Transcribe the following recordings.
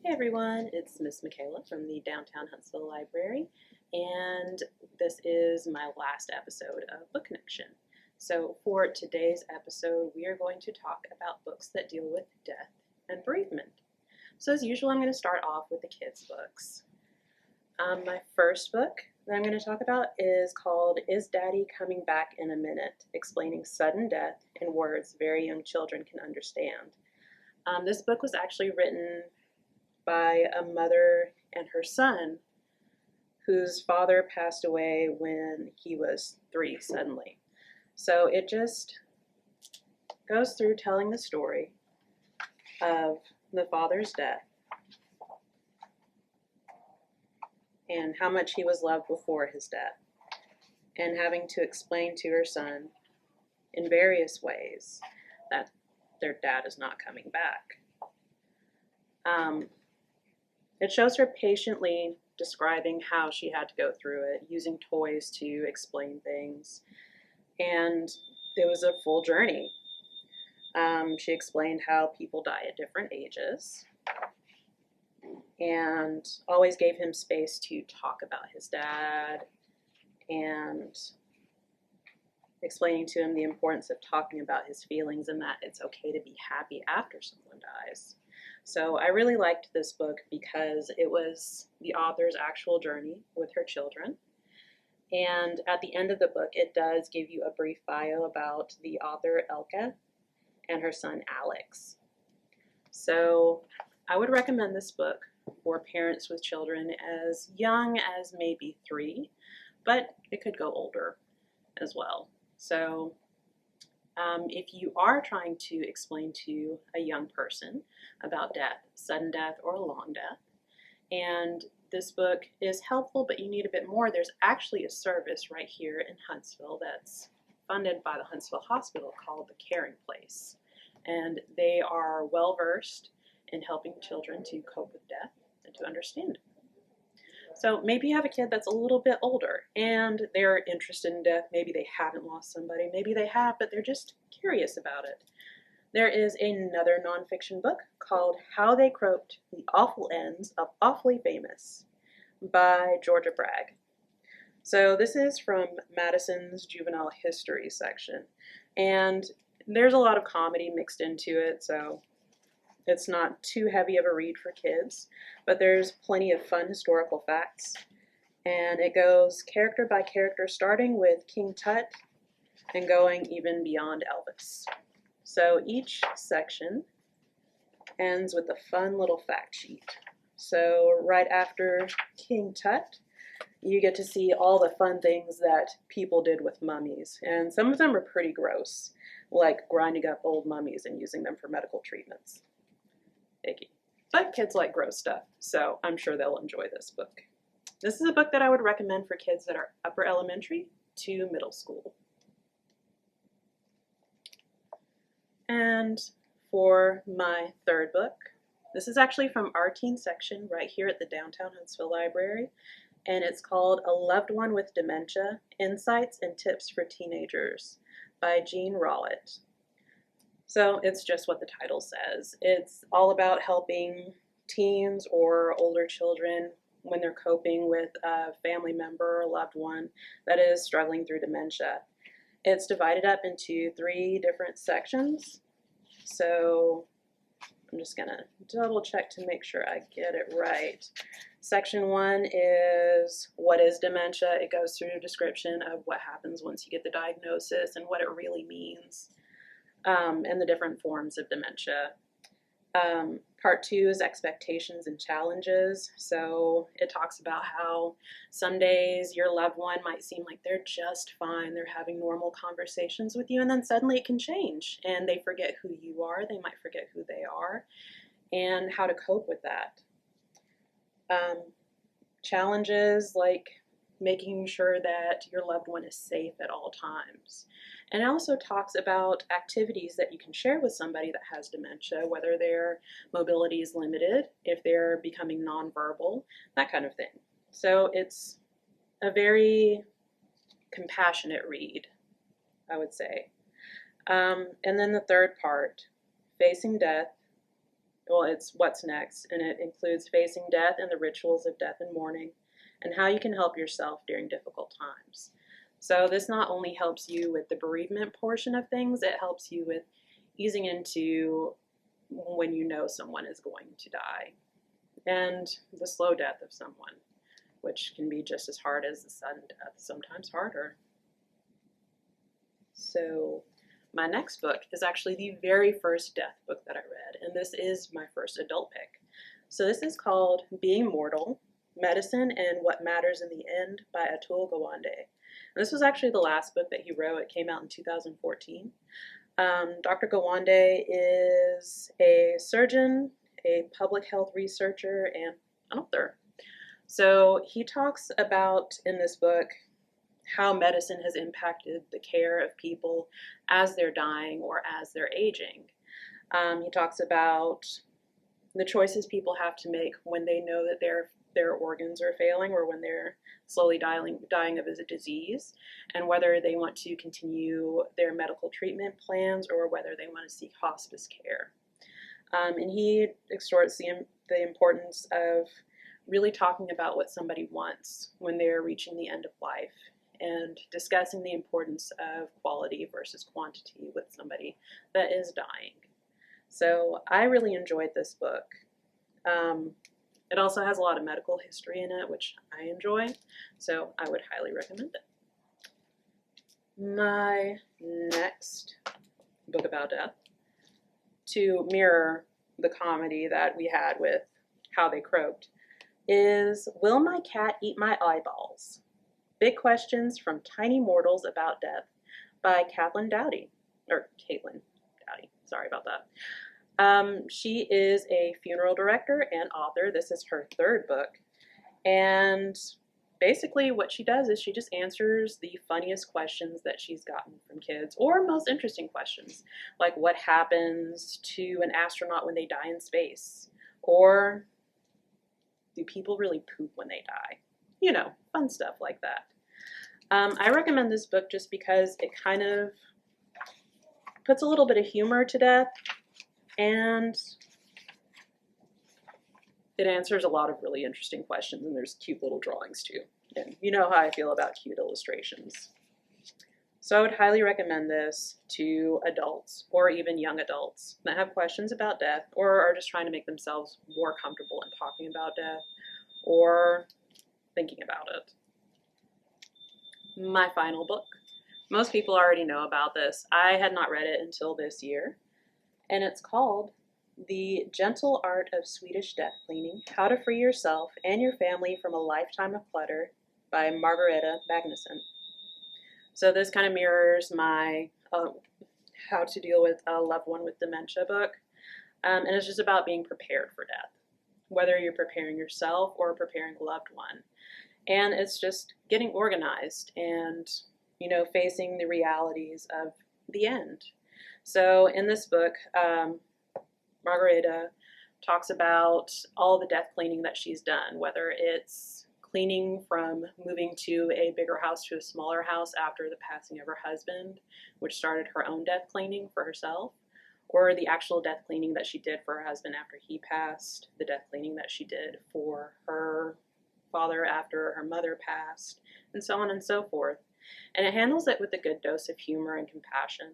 Hey everyone, it's Miss Michaela from the Downtown Huntsville Library, and this is my last episode of Book Connection. So for today's episode, we are going to talk about books that deal with death and bereavement. So as usual, I'm going to start off with the kids' books. My first book that I'm going to talk about is called Is Daddy Coming Back in a Minute? Explaining sudden death in words very young children can understand. This book was actually written by a mother and her son whose father passed away when he was 3 suddenly. So it just goes through telling the story of the father's death and how much he was loved before his death, and having to explain to her son in various ways that their dad is not coming back. It shows her patiently describing how she had to go through it, using toys to explain things, and it was a full journey. She explained how people die at different ages and always gave him space to talk about his dad and explaining to him the importance of talking about his feelings and that it's okay to be happy after someone dies. So I really liked this book because it was the author's actual journey with her children. And at the end of the book, it does give you a brief bio about the author, Elke, and her son, Alex. So I would recommend this book for parents with children as young as maybe 3, but it could go older as well. So if you are trying to explain to a young person about death, sudden death or a long death, and this book is helpful but you need a bit more, there's actually a service right here in Huntsville that's funded by the Huntsville Hospital called the Caring Place. And they are well versed in helping children to cope with death and to understand it. So maybe you have a kid that's a little bit older and they're interested in death. Maybe they haven't lost somebody. Maybe they have, but they're just curious about it. There is another nonfiction book called How They Croaked: The Awful Ends of Awfully Famous by Georgia Bragg. So this is from Madison's Juvenile History section. And there's a lot of comedy mixed into it, so it's not too heavy of a read for kids, but there's plenty of fun historical facts. And it goes character by character, starting with King Tut and going even beyond Elvis. So each section ends with a fun little fact sheet. So right after King Tut, you get to see all the fun things that people did with mummies. And some of them are pretty gross, like grinding up old mummies and using them for medical treatments. Icky. But kids like gross stuff, so I'm sure they'll enjoy this book. This is a book that I would recommend for kids that are upper elementary to middle school. And for my third book, this is actually from our teen section right here at the Downtown Huntsville Library, and it's called A Loved One with Dementia: Insights and Tips for Teenagers by Rawitt. So it's just what the title says. It's all about helping teens or older children when they're coping with a family member or a loved one that is struggling through dementia. It's divided up into 3 different sections. So I'm just gonna double check to make sure I get it right. Section 1 is what is dementia. It goes through a description of what happens once you get the diagnosis and what it really means. And the different forms of dementia. Part 2 is expectations and challenges. So it talks about how some days your loved one might seem like they're just fine, they're having normal conversations with you, and then suddenly it can change and they forget who you are, they might forget who they are, and how to cope with that. Challenges like making sure that your loved one is safe at all times. And it also talks about activities that you can share with somebody that has dementia, whether their mobility is limited, if they're becoming nonverbal, that kind of thing. So it's a very compassionate read, I would say. And then the third part, facing death well, it's what's next, and it includes facing death and the rituals of death and mourning, and how you can help yourself during difficult times. So this not only helps you with the bereavement portion of things, it helps you with easing into when you know someone is going to die, and the slow death of someone, which can be just as hard as the sudden death, sometimes harder. So my next book is actually the very first death book that I read, and this is my first adult pick. So this is called Being Mortal, Medicine and What Matters in the End by Atul Gawande. And this was actually the last book that he wrote. It came out in 2014. Dr. Gawande is a surgeon, a public health researcher, and an author. So he talks about, in this book, how medicine has impacted the care of people as they're dying or as they're aging. He talks about the choices people have to make when they know that their organs are failing or when they're slowly dying of a disease, and whether they want to continue their medical treatment plans or whether they want to seek hospice care. And he extorts the importance of really talking about what somebody wants when they're reaching the end of life, and discussing the importance of quality versus quantity with somebody that is dying. So I really enjoyed this book. It also has a lot of medical history in it, which I enjoy, so I would highly recommend it. My next book about death, to mirror the comedy that we had with How They Croaked, is Will My Cat Eat My Eyeballs? Big Questions from Tiny Mortals About Death by Caitlin Doughty, sorry about that. She is a funeral director and author. This is her third book, and basically what she does is she just answers the funniest questions that she's gotten from kids, or most interesting questions, like what happens to an astronaut when they die in space, or do people really poop when they die? You know, fun stuff like that. I recommend this book just because it kind of puts a little bit of humor to death, and it answers a lot of really interesting questions, and there's cute little drawings too. And you know how I feel about cute illustrations. So I would highly recommend this to adults or even young adults that have questions about death or are just trying to make themselves more comfortable in talking about death or thinking about it. My final book. Most people already know about this. I had not read it until this year, and it's called The Gentle Art of Swedish Death Cleaning, How to Free Yourself and Your Family from a Lifetime of Clutter by Margareta Magnusson. So this kind of mirrors my How to Deal with a Loved One with Dementia book, and it's just about being prepared for death, whether you're preparing yourself or preparing a loved one. And it's just getting organized and, you know, facing the realities of the end. So in this book, Margareta talks about all the death cleaning that she's done, whether it's cleaning from moving to a bigger house to a smaller house after the passing of her husband, which started her own death cleaning for herself, or the actual death cleaning that she did for her husband after he passed, the death cleaning that she did for her father after her mother passed, and so on and so forth. And it handles it with a good dose of humor and compassion.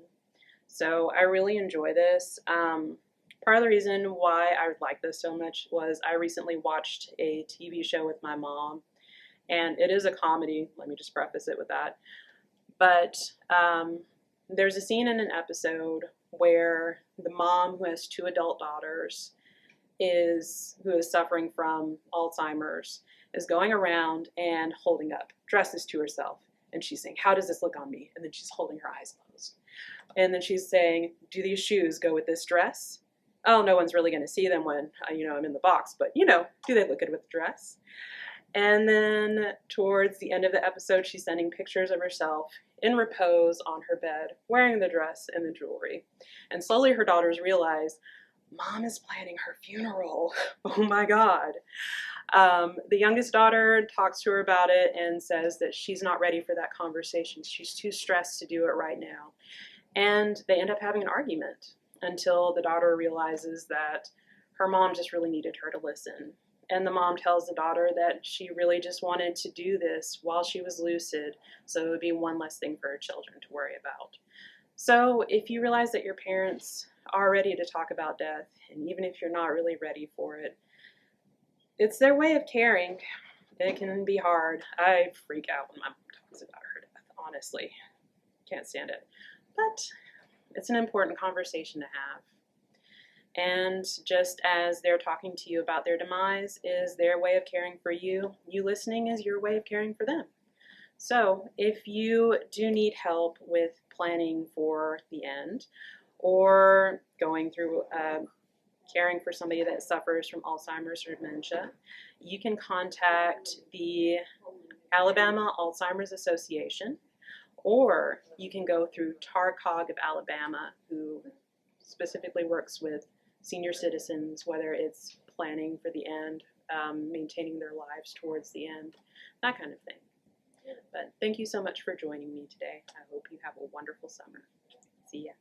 So I really enjoy this. Part of the reason why I like this so much was I recently watched a TV show with my mom, and it is a comedy. Let me just preface it with that. But there's a scene in an episode where the mom, who has two adult daughters, who is suffering from Alzheimer's, is going around and holding up dresses to herself. And she's saying, "How does this look on me?" And then she's holding her eyes closed. And then she's saying, "Do these shoes go with this dress? Oh, no one's really going to see them when, I'm in the box, but, do they look good with the dress?" And then towards the end of the episode, she's sending pictures of herself in repose on her bed, wearing the dress and the jewelry. And slowly her daughters realize, Mom is planning her funeral. Oh my God. The youngest daughter talks to her about it and says that she's not ready for that conversation. She's too stressed to do it right now. And they end up having an argument until the daughter realizes that her mom just really needed her to listen. And the mom tells the daughter that she really just wanted to do this while she was lucid, so it would be one less thing for her children to worry about. So if you realize that your parents are ready to talk about death, and even if you're not really ready for it, it's their way of caring. It can be hard. I freak out when my mom talks about her death, honestly. Can't stand it. But it's an important conversation to have. And just as they're talking to you about their demise is their way of caring for you, you listening is your way of caring for them. So if you do need help with planning for the end, or going through caring for somebody that suffers from Alzheimer's or dementia, you can contact the Alabama Alzheimer's Association, or you can go through TARCOG of Alabama, who specifically works with senior citizens, whether it's planning for the end, maintaining their lives towards the end, that kind of thing. But thank you so much for joining me today. I hope you have a wonderful summer. See ya.